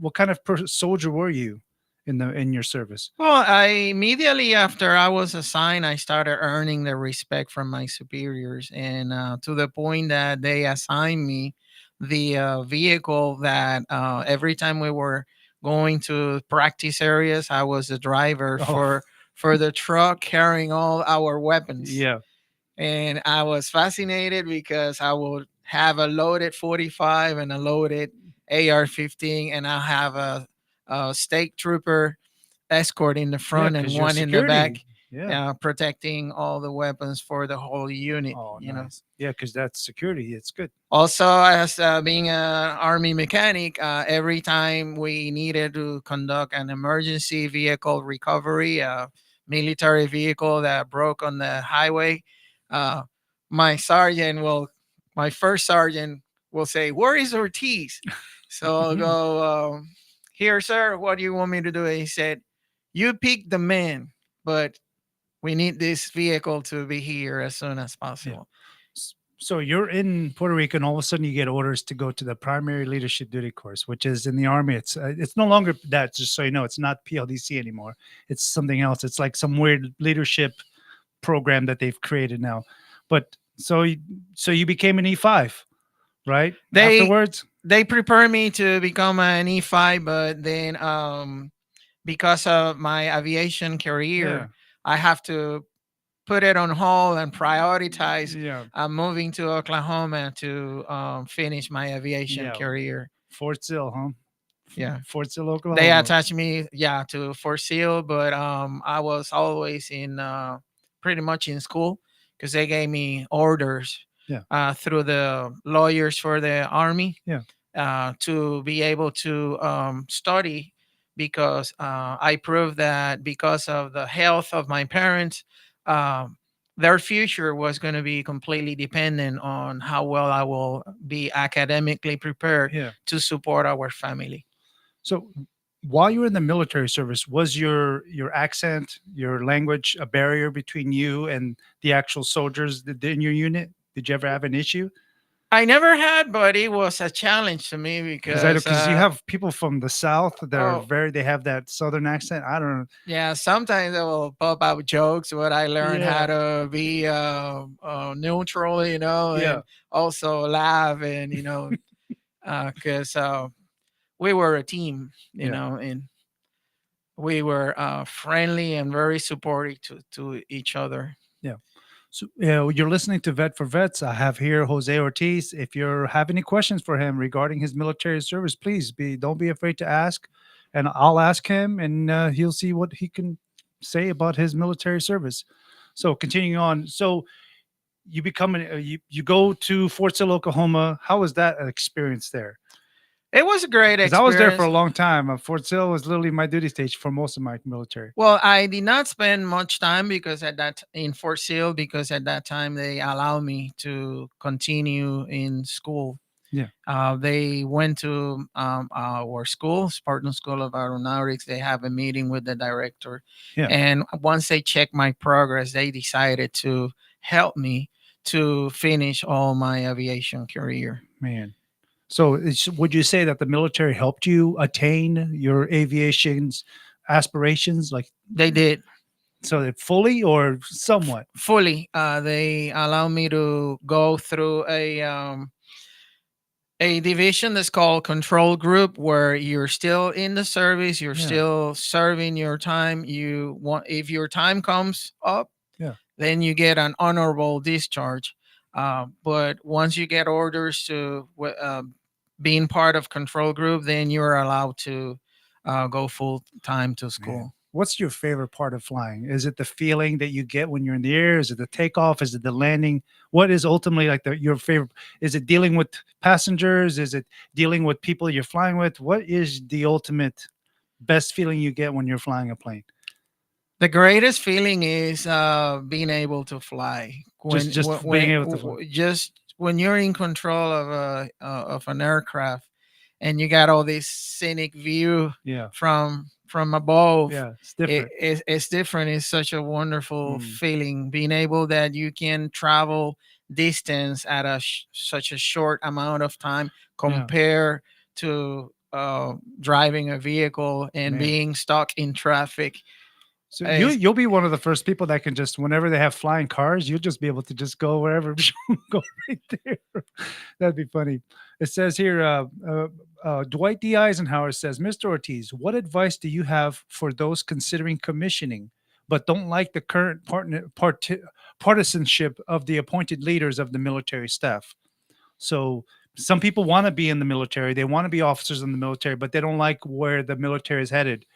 What kind of soldier were you in your service? Well, I immediately after I was assigned, I started earning the respect from my superiors, and to the point that they assigned me the vehicle that every time we were going to practice areas, I was the driver for the truck carrying all our weapons. Yeah. And I was fascinated because I would have a loaded 45 and a loaded AR-15, and I'll have a state trooper escort in the front and one in the back, protecting all the weapons for the whole unit. Oh, nice. Yeah, because that's security. It's good. Also, as being an Army mechanic, every time we needed to conduct an emergency vehicle recovery, a military vehicle that broke on the highway, my my first sergeant will say, "Where is Ortiz?" So I'll go, "Here, sir. What do you want me to do?" He said, "You pick the man, but we need this vehicle to be here as soon as possible." So you're in Puerto Rico, and all of a sudden you get orders to go to the primary leadership duty course, which is in the Army. It's no longer that. Just so you know, it's not PLDC anymore. It's something else. It's like some weird leadership program that they've created now. But so you became an E5, right? Afterwards, They prepared me to become an E5, but then because of my aviation career, I have to put it on hold and prioritize moving to Oklahoma to finish my aviation career. Fort Sill, huh? Yeah, Fort Sill, Oklahoma. They attached me, to Fort Sill, but I was always in pretty much in school because they gave me orders through the lawyers for the Army to be able to study because I proved that because of the health of my parents, their future was going to be completely dependent on how well I will be academically prepared to support our family. So while you were in the military service, was your accent, your language a barrier between you and the actual soldiers in your unit? Did you ever have an issue? I never had, but it was a challenge to me because you have people from the South that are they have that Southern accent. I don't know. Yeah, sometimes they will pop out jokes, but I learned how to be neutral, and also laugh, and because we were a team, and we were friendly and very supportive to each other. Yeah. So you're listening to Vet for Vets. I have here Jose Ortiz. If you have any questions for him regarding his military service, please don't be afraid to ask, and I'll ask him, and he'll see what he can say about his military service. So continuing on, so you become you go to Fort Sill, Oklahoma. How was that experience there? It was a great experience. I was there for a long time. Fort Sill was literally my duty station for most of my military. Well, I did not spend much time in Fort Sill because at that time they allowed me to continue in school. Yeah. They went to our school, Spartan School of Aeronautics. They have a meeting with the director. Yeah. And once they checked my progress, they decided to help me to finish all my aviation career. Man. So would you say that the military helped you attain your aviation's aspirations? Like they did. So fully or somewhat? Fully. They allow me to go through a division that's called control group, where you're still in the service, you're still serving your time. If your time comes up, then you get an honorable discharge. But once you get orders to being part of control group, then you're allowed to go full time to school. Man. What's your favorite part of flying? Is it the feeling that you get when you're in the air? Is it the takeoff? Is it the landing? What is ultimately like your favorite? Is it dealing with passengers? Is it dealing with people you're flying with? What is the ultimate best feeling you get when you're flying a plane? The greatest feeling is being able to fly. Just when you're in control of an aircraft and you got all this scenic view from above. Yeah, it's different. It's different. It's such a wonderful feeling, being able that you can travel distance at such a short amount of time compared to driving a vehicle and being stuck in traffic. So you'll be one of the first people that can just, whenever they have flying cars, you'll just be able to just go wherever, go right there. That'd be funny. It says here, Dwight D. Eisenhower says, Mr. Ortiz, what advice do you have for those considering commissioning, but don't like the current partisanship of the appointed leaders of the military staff? So some people want to be in the military. They want to be officers in the military, but they don't like where the military is headed.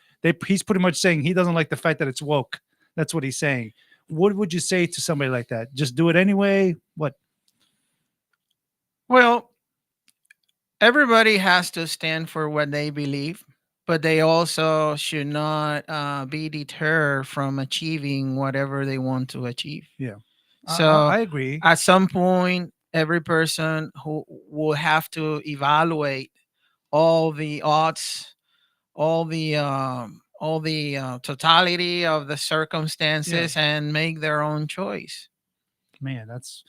He's pretty much saying he doesn't like the fact that it's woke. That's what he's saying. What would you say to somebody like that? Just do it anyway? What? Well, everybody has to stand for what they believe, but they also should not be deterred from achieving whatever they want to achieve. Yeah. So I agree. at some point, every person who will have to evaluate all the odds, all the totality of the circumstances, and make their own choice. Man, that's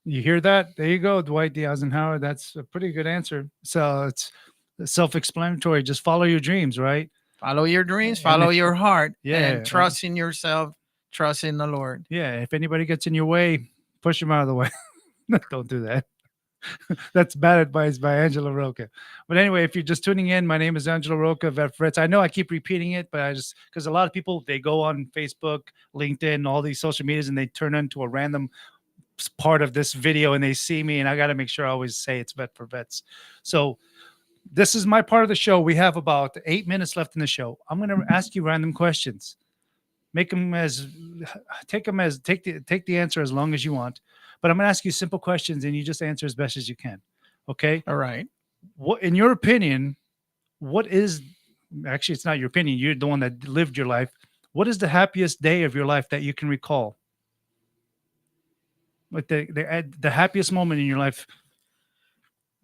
you hear that? There you go, Dwight D. Eisenhower. That's a pretty good answer. So it's self-explanatory. Just follow your dreams, right? Follow your dreams, And follow if- your heart, Yeah, and trust in yourself, trust in the Lord. Yeah, if anybody gets in your way, push them out of the way. Don't do that. That's bad advice by Angelo Rocha. But anyway, if you're just tuning in, my name is Angelo Rocha, Vet for Vets. I know I keep repeating it, but I just because a lot of people they go on Facebook, LinkedIn, all these social medias, and they turn into a random part of this video and they see me, and I got to make sure I always say it's Vet for Vets. So this is my part of the show. We have about 8 minutes left in the show. I'm going to ask you random questions. Make them as take the answer as long as you want. But I'm going to ask you simple questions and you just answer as best as you can. Okay? All right. What in your opinion, what is actually it's not your opinion, you're the one that lived your life. What is the happiest day of your life that you can recall? Like the happiest moment in your life.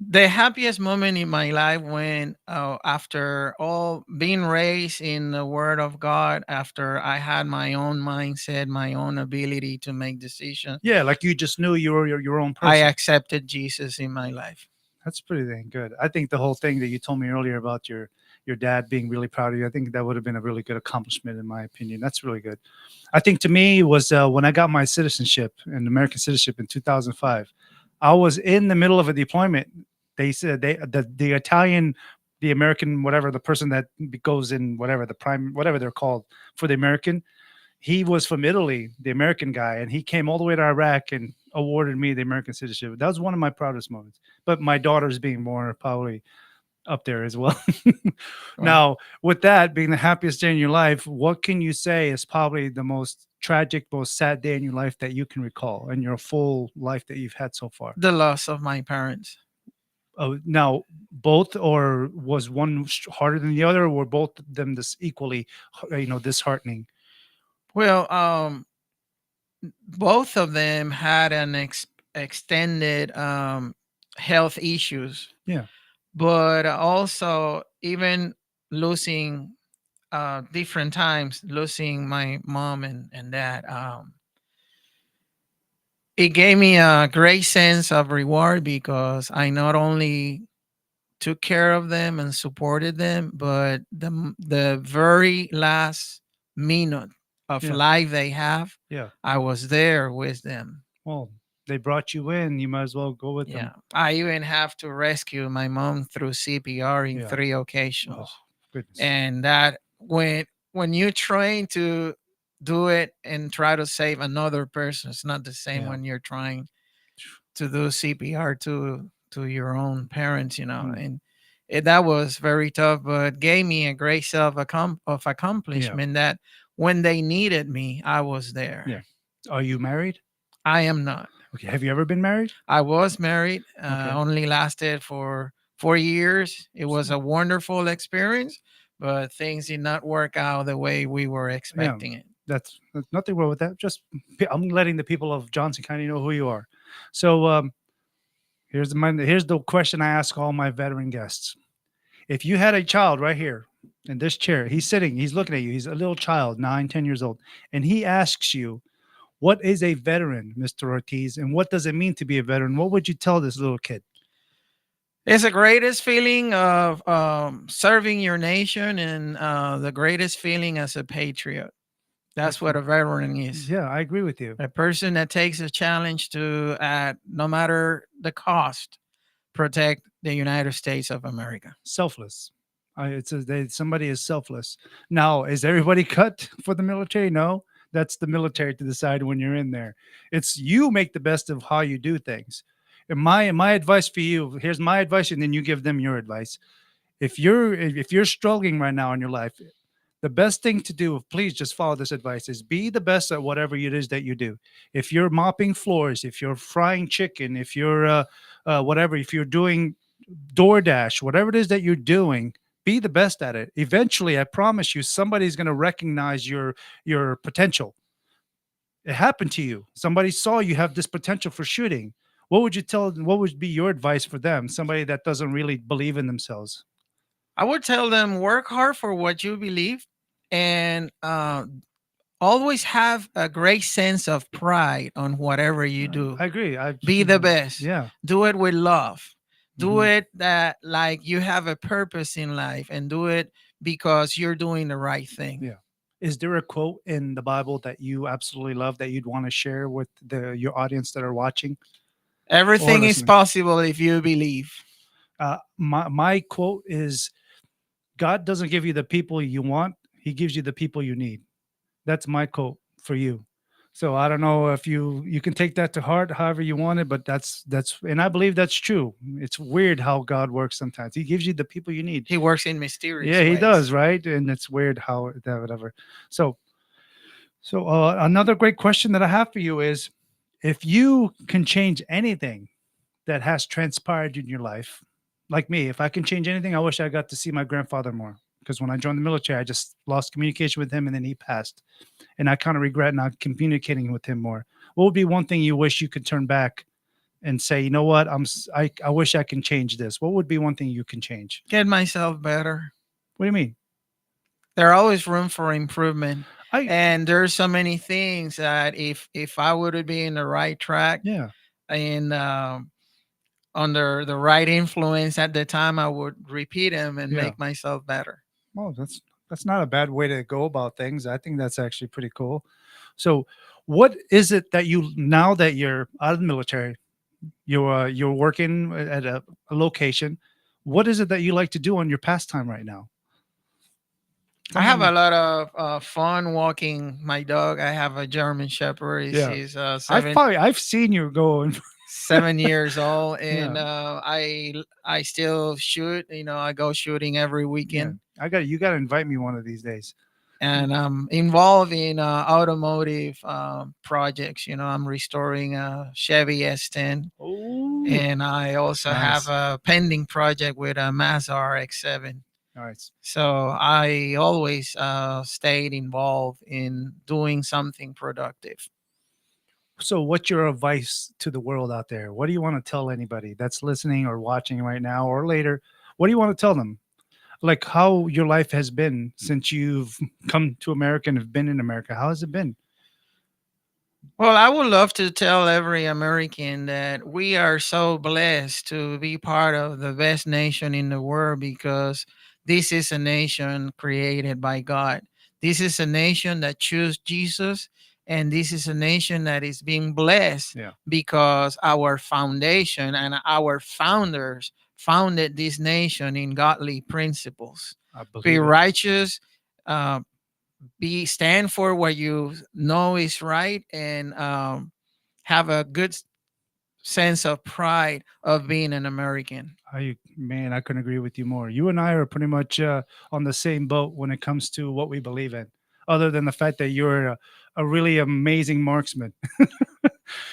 The happiest moment in my life when after all being raised in the Word of God, after I had my own mindset, my own ability to make decisions. Yeah, like you just knew you were your own person. I accepted Jesus in my life. That's pretty dang good. I think the whole thing that you told me earlier about your dad being really proud of you, I think that would have been a really good accomplishment in my opinion. That's really good. I think to me was when I got my citizenship and American citizenship in 2005. I was in the middle of a deployment. They said the Italian, the American, whatever, the person that goes in whatever the prime, whatever they're called for the American, he was from Italy, the American guy, and he came all the way to Iraq and awarded me the American citizenship. That was one of my proudest moments. But my daughter's being more probably up there as well. Now, with that being the happiest day in your life, what can you say is probably the most tragic, most sad day in your life that you can recall in your full life that you've had so far? The loss of my parents. Oh, now both, or was one harder than the other, or were both of them this equally, disheartening? Well, both of them had an extended health issues. Yeah. But also even losing different times, losing my mom and dad. It gave me a great sense of reward because I not only took care of them and supported them, but the very last minute of life they have, I was there with them. Well, they brought you in. You might as well go with them. I even have to rescue my mom through CPR in 3 occasions. Oh, goodness. And that when you train to do it and try to save another person, it's not the same when you're trying to do CPR to your own parents, and that was very tough, but gave me a great self of accomplishment that when they needed me, I was there. Yeah. Are you married? I am not. Okay. Have you ever been married? I was married. Only lasted for 4 years. It was a wonderful experience, but things did not work out the way we were expecting it. That's nothing wrong with that. Just I'm letting the people of Johnson County know who you are. So here's the question I ask all my veteran guests. If you had a child right here in this chair, he's sitting, he's looking at you, he's a little child, 9-10 years old, and he asks you, what is a veteran, Mr. Ortiz, and what does it mean to be a veteran? What would you tell this little kid? It's the greatest feeling of serving your nation and the greatest feeling as a patriot. That's what a veteran is. Yeah, I agree with you. A person that takes a challenge to, no matter the cost, protect the United States of America. Selfless. Somebody is selfless. Now, is everybody cut for the military? No, that's the military to decide when you're in there. It's you make the best of how you do things. And my advice for you, here's my advice, and then you give them your advice. If you're struggling right now in your life, the best thing to do, please just follow this advice, is be the best at whatever it is that you do. If you're mopping floors, if you're frying chicken, if you're whatever, if you're doing DoorDash, whatever it is that you're doing, be the best at it. Eventually, I promise you, somebody's going to recognize your potential. it happened to you. Somebody saw you have this potential for shooting. What would you tell them? What would be your advice for them? Somebody that doesn't really believe in themselves. I would tell them work hard for what you believe, and always have a great sense of pride on whatever you do. I agree. Be the best. Yeah. Do it with love. Do Mhm. it that like you have a purpose in life, and do it because you're doing the right thing. Yeah. Is there a quote in the Bible that you absolutely love that you'd want to share with your audience that are watching? Everything is listening. possible if you believe. My quote is, God doesn't give you the people you want. He gives you the people you need. That's my quote for you. So I don't know if you can take that to heart however you want it, but that's and I believe that's true. It's weird how God works sometimes. He gives you the people you need. He works in mysterious Yeah, he ways. does, right? And it's weird how that whatever. So another great question that I have for you is, if you can change anything that has transpired in your life, like me, if I can change anything, I wish I got to see my grandfather more. Because when I joined the military, I just lost communication with him, and then he passed. And I kind of regret not communicating with him more. What would be one thing you wish you could turn back and say, you know what, I wish I can change this? What would be one thing you can change? Get myself better. What do you mean? There's always room for improvement. I- And there's so many things that if I would be in the right track, Yeah. and under the right influence at the time, I would repeat them and Yeah. make myself better. Well, that's not a bad way to go about things. I think that's actually pretty cool. So, what is it that now that you're out of the military, you're working at a location, what is it that you like to do on your pastime right now? I have a lot of fun walking my dog. I have a German Shepherd. He's I've seen you go. 7 years old, and Yeah. I still shoot. I go shooting every weekend. You got to invite me one of these days. And I'm involved in automotive projects. I'm restoring a Chevy S10, and I also Nice. have a pending project with a Mazda RX-7. Nice. So I always stayed involved in doing something productive. So, what's your advice to the world out there? What do you want to tell anybody that's listening or watching right now or later? What do you want to tell them? Like how your life has been since you've come to America and have been in America. How has it been? Well, I would love to tell every American that we are so blessed to be part of the best nation in the world, because this is a nation created by God. This is a nation that chose Jesus, and this is a nation that is being blessed because our foundation and our founders founded this nation in godly principles. Be righteous, stand for what you know is right, and have a good sense of pride of being an American. I couldn't agree with you more. You and I are pretty much on the same boat when it comes to what we believe in, other than the fact that you're a really amazing marksman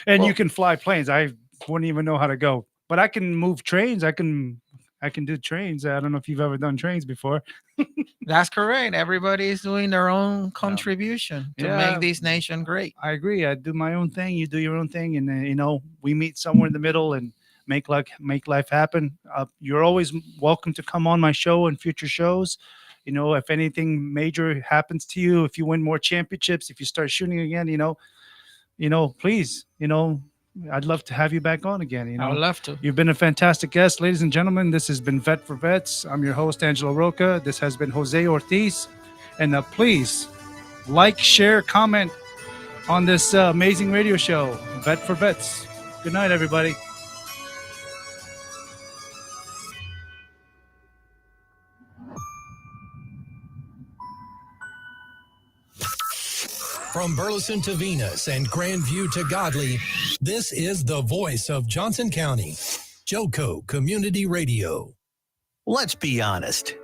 and you can fly planes. I wouldn't even know how to go, but I can move trains. I can do trains. I don't know if you've ever done trains before. That's correct. Everybody is doing their own contribution to make this nation great. I agree. I do my own thing. You do your own thing, and we meet somewhere in the middle and make life happen. You're always welcome to come on my show and future shows. If anything major happens to you, if you win more championships, if you start shooting again, please, I'd love to have you back on again. I would love to. You've been a fantastic guest, ladies and gentlemen. This has been Vet for Vets. I'm your host, Angelo Rocha. This has been Jose Ortiz. And please like, share, comment on this amazing radio show, Vet for Vets. Good night, everybody. From Burleson to Venus and Grandview to Godley, this is the voice of Johnson County, Joco Community Radio. Let's be honest.